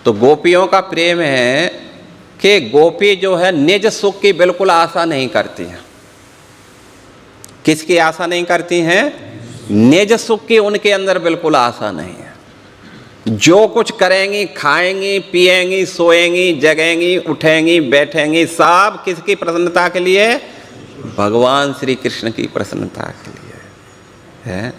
तो गोपियों का प्रेम है कि गोपी जो है निज सुख की बिल्कुल आशा नहीं करती हैं। किसकी आशा नहीं करती हैं? निज सुख की उनके अंदर बिल्कुल आशा नहीं है। जो कुछ करेंगी, खाएंगी, पिएंगी, सोएंगी, जगेंगी, उठेंगी, बैठेंगी, सब किसकी प्रसन्नता के लिए? भगवान श्री कृष्ण की प्रसन्नता के लिए है।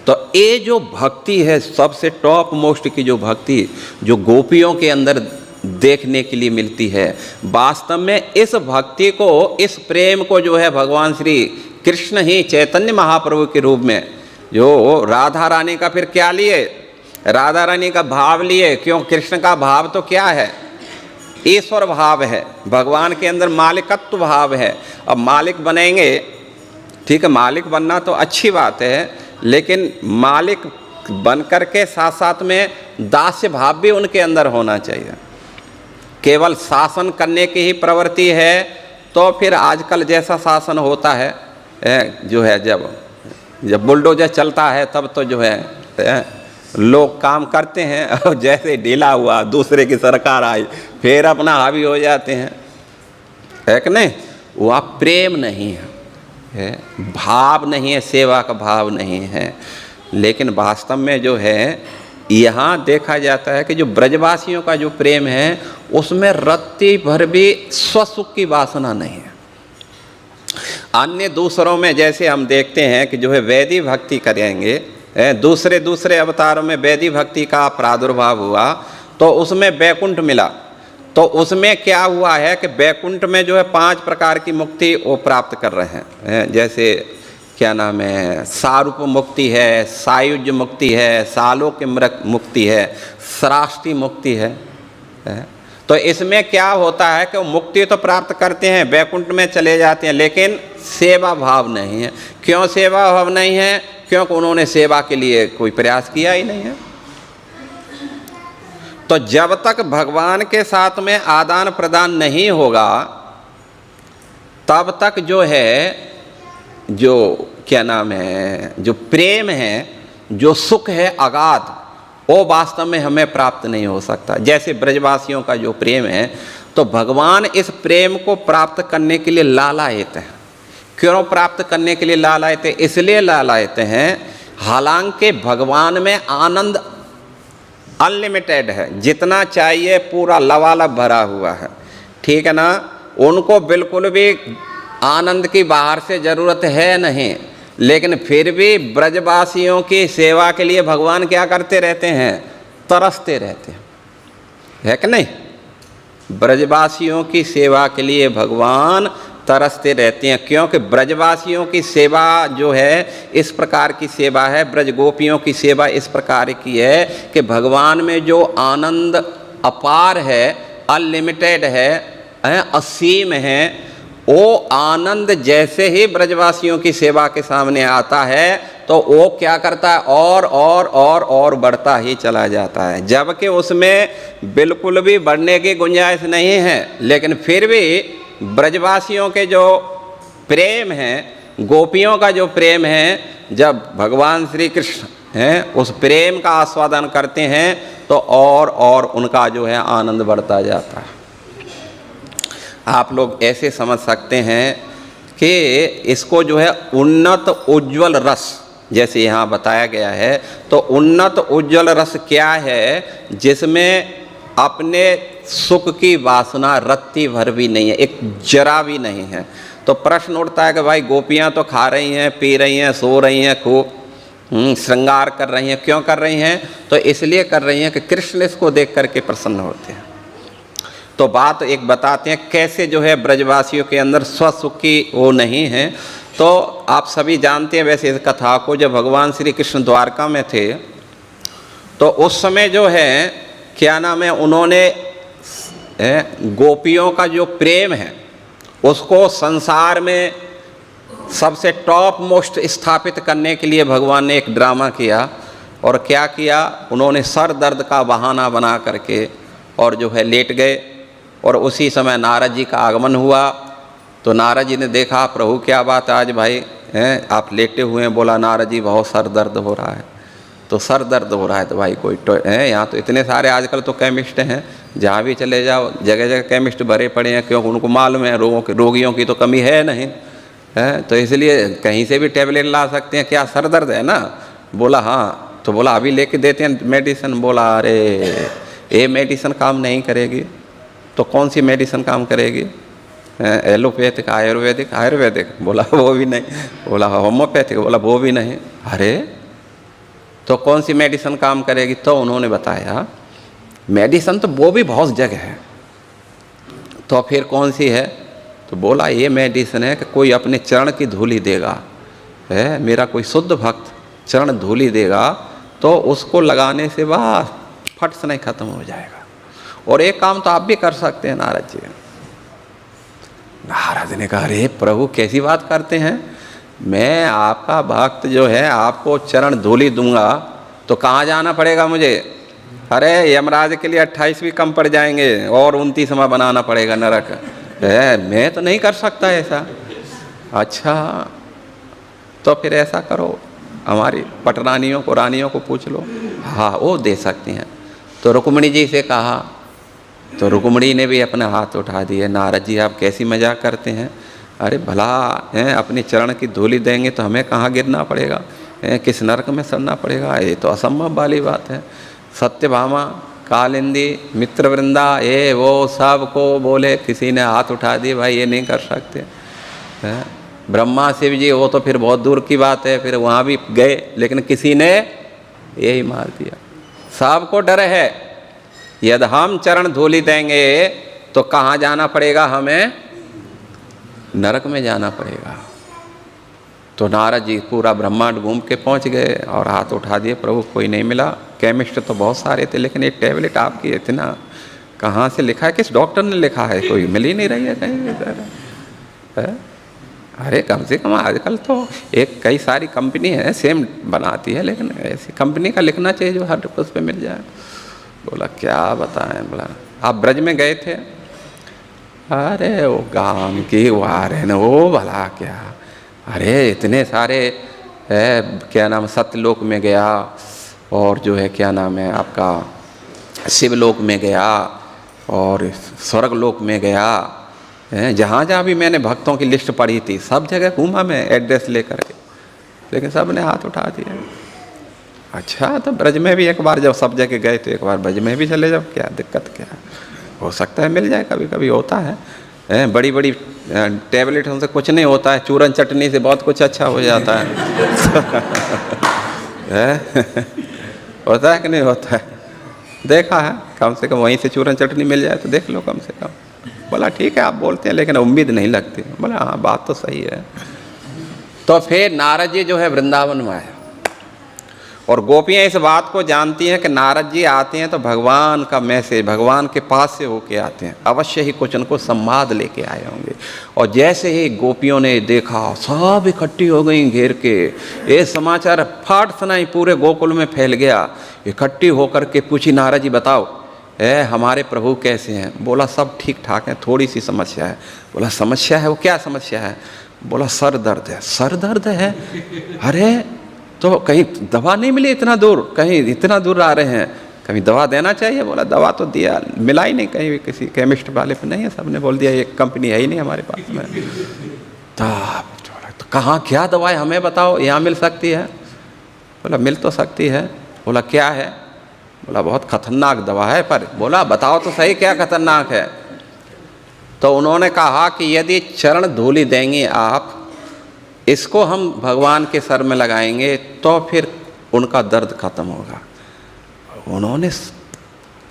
तो ये जो भक्ति है, सबसे टॉप मोस्ट की जो भक्ति जो गोपियों के अंदर देखने के लिए मिलती है, वास्तव में इस भक्ति को, इस प्रेम को जो है भगवान श्री कृष्ण ही चैतन्य महाप्रभु के रूप में जो राधा रानी का फिर क्या लिए? राधा रानी का भाव लिए। क्यों? कृष्ण का भाव तो क्या है? ईश्वर भाव है। भगवान के अंदर मालिकत्व भाव है। अब मालिक बनेंगे, ठीक है, मालिक बनना तो अच्छी बात है, लेकिन मालिक बनकर के साथ साथ में दास्य भाव भी उनके अंदर होना चाहिए। केवल शासन करने की ही प्रवृत्ति है तो फिर आजकल जैसा शासन होता है जो है, जब बुलडोजर चलता है तब तो जो है लोग काम करते हैं, और जैसे ढीला हुआ दूसरे की सरकार आई फिर अपना हावी हो जाते हैं, है कि नहीं? वह प्रेम नहीं है, भाव नहीं है, सेवा का भाव नहीं है। लेकिन वास्तव में जो है यहाँ देखा जाता है कि जो ब्रजवासियों का जो प्रेम है उसमें रत्ती भर भी स्वसुख की वासना नहीं है। अन्य दूसरों में जैसे हम देखते हैं कि जो है वैदिक भक्ति करेंगे, दूसरे अवतारों में वैदिक भक्ति का प्रादुर्भाव हुआ तो उसमें वैकुंठ मिला। तो उसमें क्या हुआ है कि वैकुंठ में जो है 5 प्रकार की मुक्ति वो प्राप्त कर रहे हैं। जैसे क्या नाम है, सारूप मुक्ति है, सायुज्य मुक्ति है, सालोक्य मुक्ति है, सराष्टि मुक्ति है। तो इसमें क्या होता है कि मुक्ति तो प्राप्त करते हैं, वैकुंठ में चले जाते हैं, लेकिन सेवा भाव नहीं है। क्यों सेवा भाव नहीं है? क्योंकि उन्होंने सेवा के लिए कोई प्रयास किया ही नहीं है। तो जब तक भगवान के साथ में आदान प्रदान नहीं होगा तब तक जो है, जो क्या नाम है, जो प्रेम है, जो सुख है अगाध, वो वास्तव में हमें प्राप्त नहीं हो सकता। जैसे ब्रजवासियों का जो प्रेम है, तो भगवान इस प्रेम को प्राप्त करने के लिए लालायित हैं। क्यों प्राप्त करने के लिए लालायित हैं? इसलिए लालायित हैं, हालांकि भगवान में आनंद अनलिमिटेड है, जितना चाहिए पूरा लबालब भरा हुआ है, ठीक है ना? उनको बिल्कुल भी आनंद की बाहर से ज़रूरत है नहीं, लेकिन फिर भी ब्रजवासियों की सेवा के लिए भगवान क्या करते रहते हैं? तरसते रहते हैं, है कि नहीं? ब्रजवासियों की सेवा के लिए भगवान तरसते रहते हैं, क्योंकि ब्रजवासियों की सेवा जो है इस प्रकार की सेवा है, ब्रज गोपियों की सेवा इस प्रकार की है कि भगवान में जो आनंद अपार है, अनलिमिटेड है, असीम है, वो आनंद जैसे ही ब्रजवासियों की सेवा के सामने आता है तो वो क्या करता है? और बढ़ता ही चला जाता है, जबकि उसमें बिल्कुल भी बढ़ने की गुंजाइश नहीं है। लेकिन फिर भी ब्रजवासियों के जो प्रेम है, गोपियों का जो प्रेम है, जब भगवान श्री कृष्ण हैं उस प्रेम का आस्वादन करते हैं तो और उनका जो है आनंद बढ़ता जाता है। आप लोग ऐसे समझ सकते हैं कि इसको जो है उन्नत उज्ज्वल रस, जैसे यहाँ बताया गया है, तो उन्नत उज्ज्वल रस क्या है? जिसमें अपने सुख की वासना रत्ती भर भी नहीं है, एक जरा भी नहीं है। तो प्रश्न उठता है कि भाई गोपियाँ तो खा रही हैं, पी रही हैं, सो रही हैं, खूब श्रृंगार कर रही हैं, क्यों कर रही हैं? तो इसलिए कर रही हैं कि कृष्ण इसको देख करके प्रसन्न होते हैं। तो बात एक बताते हैं कैसे जो है ब्रजवासियों के अंदर स्वसुख की वो नहीं है। तो आप सभी जानते हैं वैसे इस कथा को, जब भगवान श्री कृष्ण द्वारका में थे तो उस समय जो है क्या नाम है, उन्होंने गोपियों का जो प्रेम है उसको संसार में सबसे टॉप मोस्ट स्थापित करने के लिए भगवान ने एक ड्रामा किया। और क्या किया? उन्होंने सर दर्द का बहाना बना करके और जो है लेट गए। और उसी समय नारद जी का आगमन हुआ। तो नारद जी ने देखा, प्रभु क्या बात आज भाई हैं आप लेटे हुए हैं? बोला नारद जी बहुत सर दर्द हो रहा है। तो सर दर्द हो रहा है तो भाई कोई है, यहाँ तो इतने सारे आजकल तो केमिस्ट हैं, जहाँ भी चले जाओ जगह जगह केमिस्ट भरे पड़े हैं, क्योंकि उनको मालूम है रोगियों की तो कमी है नहीं है, तो इसलिए कहीं से भी टेबलेट ला सकते हैं। क्या सर दर्द है ना? बोला हाँ। तो बोला अभी लेके देते हैं मेडिसिन। बोला अरे ये मेडिसिन काम नहीं करेगी। तो कौन सी मेडिसिन काम करेगी? एलोपैथिक, आयुर्वेदिक? आयुर्वेदिक। बोला वो भी नहीं। बोला होम्योपैथिक? बोला वो भी नहीं। अरे तो कौन सी मेडिसिन काम करेगी? तो उन्होंने बताया मेडिसिन तो वो भी बहुत जगह है, तो फिर कौन सी है? तो बोला ये मेडिसिन है कि कोई अपने चरण की धूली देगा, है मेरा कोई शुद्ध भक्त चरण धूली देगा तो उसको लगाने से बस फट से नहीं खत्म हो जाएगा। और एक काम तो आप भी कर सकते हैं नारद जी। नारद ने कहा अरे प्रभु कैसी बात करते हैं, मैं आपका भक्त जो है आपको चरण धूली दूंगा तो कहाँ जाना पड़ेगा मुझे? अरे यमराज के लिए 28 भी कम पड़ जाएंगे और 29वां बनाना पड़ेगा नरक है, मैं तो नहीं कर सकता ऐसा। अच्छा तो फिर ऐसा करो हमारी पटरानियों को, रानियों को पूछ लो, हाँ वो दे सकती हैं। तो रुक्मिणी जी से कहा, तो रुक्मिणी ने भी अपने हाथ उठा दिए। नारद जी आप कैसी मजाक करते हैं, अरे भला हैं अपने चरण की धूली देंगे तो हमें कहाँ गिरना पड़ेगा, किस नरक में सड़ना पड़ेगा? ये तो असंभव वाली बात है। सत्यभामा, कालिंदी, मित्रवृंदा, ये वो सब को बोले, किसी ने हाथ उठा दिए भाई ये नहीं कर सकते हैं। ब्रह्मा शिव जी वो तो फिर बहुत दूर की बात है, फिर वहाँ भी गए लेकिन किसी ने यही मार दिया। सबको डर है यदि हम चरण धूली देंगे तो कहाँ जाना पड़ेगा? हमें नरक में जाना पड़ेगा। तो नारद जी पूरा ब्रह्मांड घूम के पहुँच गए और हाथ उठा दिए, प्रभु कोई नहीं मिला। केमिस्ट तो बहुत सारे थे लेकिन एक टैबलेट आपकी इतना कहाँ से लिखा है, किस डॉक्टर ने लिखा है, कोई मिल ही नहीं रही है कहीं इधर। अरे कम से कम आजकल तो एक कई सारी कंपनी है सेम बनाती है, लेकिन ऐसी कंपनी का लिखना चाहिए जो हर उस पर मिल जाए। बोला क्या बताएं? बोला आप ब्रज में गए थे? अरे वो गांव की वार है ना वो, भला क्या, अरे इतने सारे है, क्या नाम, सत्यलोक में गया और जो है क्या नाम है आपका शिवलोक में गया और स्वर्ग लोक में गया, जहाँ जहाँ भी मैंने भक्तों की लिस्ट पढ़ी थी सब जगह घूमा मैं एड्रेस लेकर के, लेकिन सब ने हाथ उठा दिया। अच्छा तो ब्रज में भी एक बार जब सब जगह गए तो एक बार ब्रज में भी चले जाओ, क्या दिक्कत क्या है, हो सकता है मिल जाए, कभी कभी होता है। बड़ी बड़ी टैबलेट उनसे कुछ नहीं होता है, चूरन चटनी से बहुत कुछ अच्छा हो जाता है। होता है कि नहीं होता है? देखा है, कम से कम वहीं से चूरन चटनी मिल जाए तो देख लो कम से कम। बोला ठीक है आप बोलते हैं लेकिन उम्मीद नहीं लगती। बोला हाँ बात तो सही है। तो फिर नारद जी जो है वृंदावन में आए और गोपियाँ इस बात को जानती हैं कि नारद जी आते हैं तो भगवान का मैसेज भगवान के पास से होके आते हैं, अवश्य ही कुछ उनको संवाद लेके आए होंगे। और जैसे ही गोपियों ने देखा सब इकट्ठी हो गई घेर के, ये समाचार फाट सुनाई पूरे गोकुल में फैल गया। इकट्ठी होकर के पूछी नारद जी बताओ हमारे प्रभु कैसे हैं? बोला सब ठीक ठाक है, थोड़ी सी समस्या है। बोला समस्या है, वो क्या समस्या है? बोला सर दर्द है। सर दर्द है? अरे तो कहीं दवा नहीं मिली इतना दूर, कहीं इतना दूर आ रहे हैं, कहीं दवा देना चाहिए। बोला दवा तो दिया, मिला ही नहीं कहीं भी, किसी केमिस्ट वाले पे नहीं है, सबने बोल दिया ये कंपनी है ही नहीं हमारे पास में। तो कहाँ क्या दवाई हमें बताओ यहाँ मिल सकती है? बोला मिल तो सकती है। बोला क्या है? बोला बहुत खतरनाक दवा है, पर बोला बताओ तो सही क्या खतरनाक है? तो उन्होंने कहा कि यदि चरण धूली देंगे आप, इसको हम भगवान के सर में लगाएंगे तो फिर उनका दर्द खत्म होगा। उन्होंने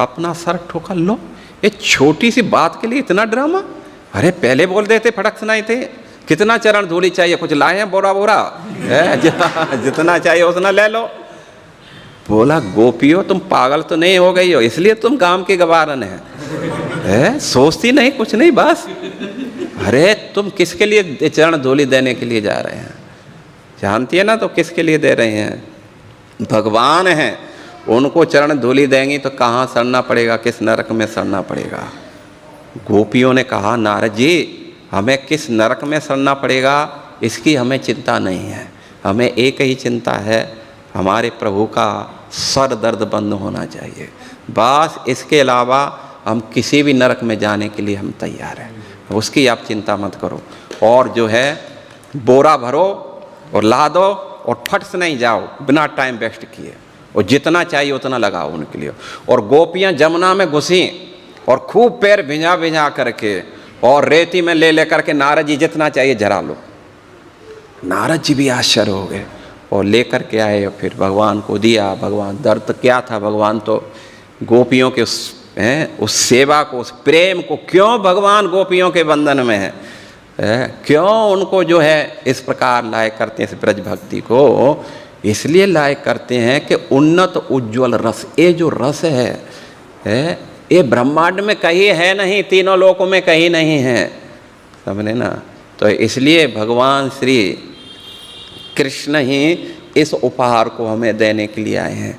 अपना सर ठोका, लो ये छोटी सी बात के लिए इतना ड्रामा? अरे पहले बोल देते फटक सुनाई थे, कितना चरण धूली चाहिए, कुछ लाए हैं बोरा बोरा जितना चाहिए उतना ले लो। बोला गोपियों तुम पागल तो नहीं हो गई हो इसलिए तुम काम की गवारन है, सोचती नहीं कुछ नहीं बस। अरे तुम किसके लिए चरण धूली देने के लिए जा रहे हैं? जानती है ना तो किसके लिए दे रहे हैं? भगवान हैं, उनको चरण धूली देंगी तो कहाँ सड़ना पड़ेगा, किस नरक में सड़ना पड़ेगा। गोपियों ने कहा नारद जी हमें किस नरक में सड़ना पड़ेगा इसकी हमें चिंता नहीं है, हमें एक ही चिंता है हमारे प्रभु का सर दर्द बंद होना चाहिए। बस इसके अलावा हम किसी भी नरक में जाने के लिए हम तैयार हैं, उसकी आप चिंता मत करो। और जो है बोरा भरो और ला दो और फट से नहीं जाओ बिना टाइम वेस्ट किए, और जितना चाहिए उतना लगाओ उनके लिए। और गोपियाँ जमुना में घुसी और खूब पैर भिंजा भिंजा करके और रेती में ले लेकर के नारद जी जितना चाहिए जरा लो। नारद जी भी आश्चर्य हो गए और लेकर के आए, फिर भगवान को दिया। भगवान दर्द क्या था, भगवान तो गोपियों के उस सेवा को, उस प्रेम को, क्यों भगवान गोपियों के बंधन में है, क्यों उनको जो है इस प्रकार लायक करते हैं इस ब्रज भक्ति को, इसलिए लायक करते हैं कि उन्नत उज्ज्वल रस, ये जो रस है ये ब्रह्मांड में कहीं है नहीं, तीनों लोकों में कहीं नहीं है, समझे ना। तो इसलिए भगवान श्री कृष्ण ही इस उपहार को हमें देने के लिए आए हैं